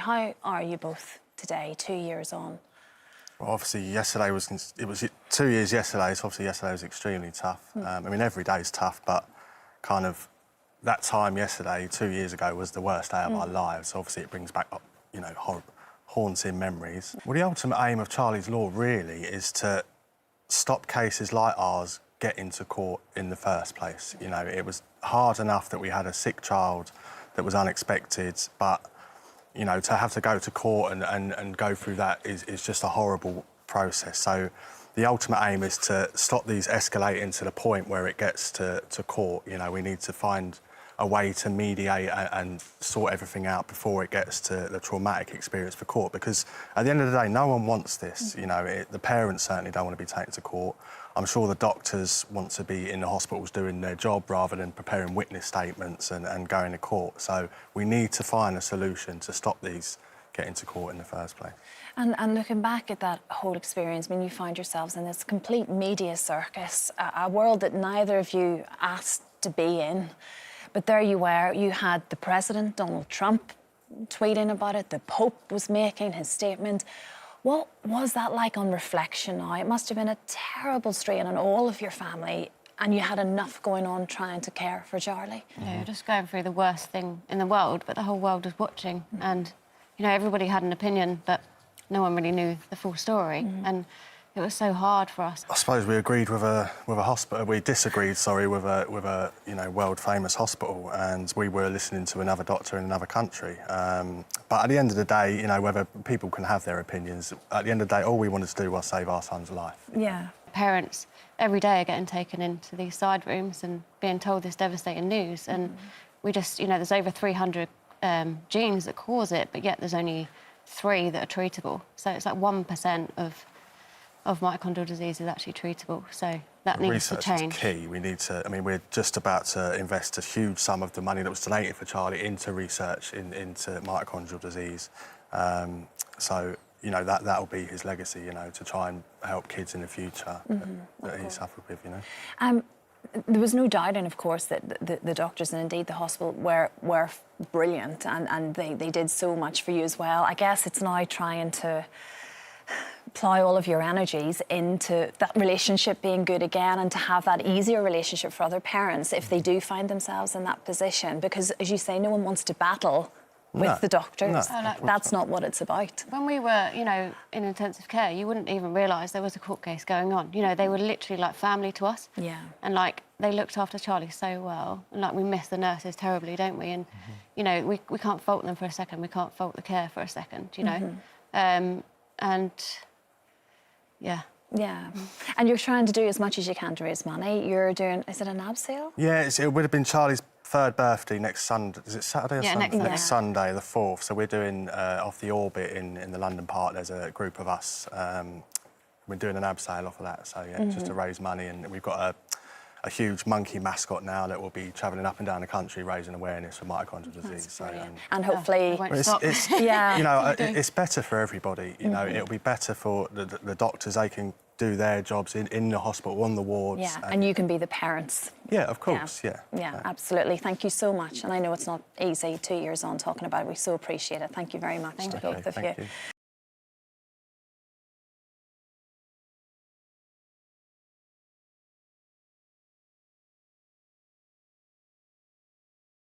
How are you both today, 2 years on? Well, obviously, yesterday was 2 years yesterday, so obviously yesterday was extremely tough. I mean, every day is tough, but kind of that time yesterday, 2 years ago, was the worst day of our lives. Obviously, it brings back, you know, haunting memories. Well, the ultimate aim of Charlie's Law, really, is to stop cases like ours getting to court in the first place. You know, it was hard enough that we had a sick child that was unexpected, but you know, to have to go to court and go through that is just a horrible process. So the ultimate aim is to stop these escalating to the point where it gets to court. You know, we need to find a way to mediate and sort everything out before it gets to the traumatic experience for court, because at the end of the day, no one wants this. You know, the parents certainly don't want to be taken to court. I'm sure the doctors want to be in the hospitals doing their job rather than preparing witness statements and going to court. So we need to find a solution to stop these getting to court in the first place. And looking back at that whole experience, when you find yourselves in this complete media circus, a world that neither of you asked to be in, but there you were, you had the President, Donald Trump, tweeting about it, the Pope was making his statement. What was that like on reflection now? It must have been a terrible strain on all of your family, and you had enough going on trying to care for Charlie. Yeah, you're just going through the worst thing in the world, but the whole world was watching. And, you know, everybody had an opinion, but no one really knew the full story. And it was so hard for us. I suppose we agreed with a hospital. We disagreed, sorry, with a you know, world famous hospital, and we were listening to another doctor in another country. But at the end of the day, you know, whether people can have their opinions, at the end of the day, all we wanted to do was save our son's life. Yeah. Parents every day are getting taken into these side rooms and being told this devastating news, and we just, you know, there's over 300 genes that cause it, but yet there's only 3 that are treatable. So it's like 1% of mitochondrial disease is actually treatable, so that needs to change. Research is key. We need to, I mean, we're just about to invest a huge sum of the money that was donated for Charlie into research into mitochondrial disease. So, you know, that'll be his legacy, you know, to try and help kids in the future that he suffered with, you know. There was no doubting, of course, that the doctors and indeed the hospital were brilliant, and they did so much for you as well. I guess it's now trying to plough all of your energies into that relationship being good again, and to have that easier relationship for other parents if they do find themselves in that position. Because, as you say, no one wants to battle with the doctors. No. That's not what it's about. When we were, you know, in intensive care, you wouldn't even realise there was a court case going on. You know, they were literally like family to us. Yeah. And, like, they looked after Charlie so well. And, like, we miss the nurses terribly, don't we? And, you know, we can't fault them for a second. We can't fault the care for a second, you know? And, yeah. Yeah. And you're trying to do as much as you can to raise money. You're doing, is it an abseil? Yeah, it would have been Charlie's 3rd birthday next Sunday. Is it Saturday or Sunday? Next Sunday, the 4th. So we're doing off the Orbit in the London Park. There's a group of us. We're doing an abseil off of that. So yeah, just to raise money, and we've got a huge monkey mascot now that will be travelling up and down the country raising awareness for mitochondrial disease. So, and hopefully, it's yeah, you know, it's better for everybody. You know, it'll be better for the doctors. They can do their jobs in the hospital, on the wards. Yeah, and you can be the parents. Yeah, of course, yeah. Yeah, absolutely. Thank you so much. And I know it's not easy 2 years on talking about it. We so appreciate it. Thank you very much to both of you.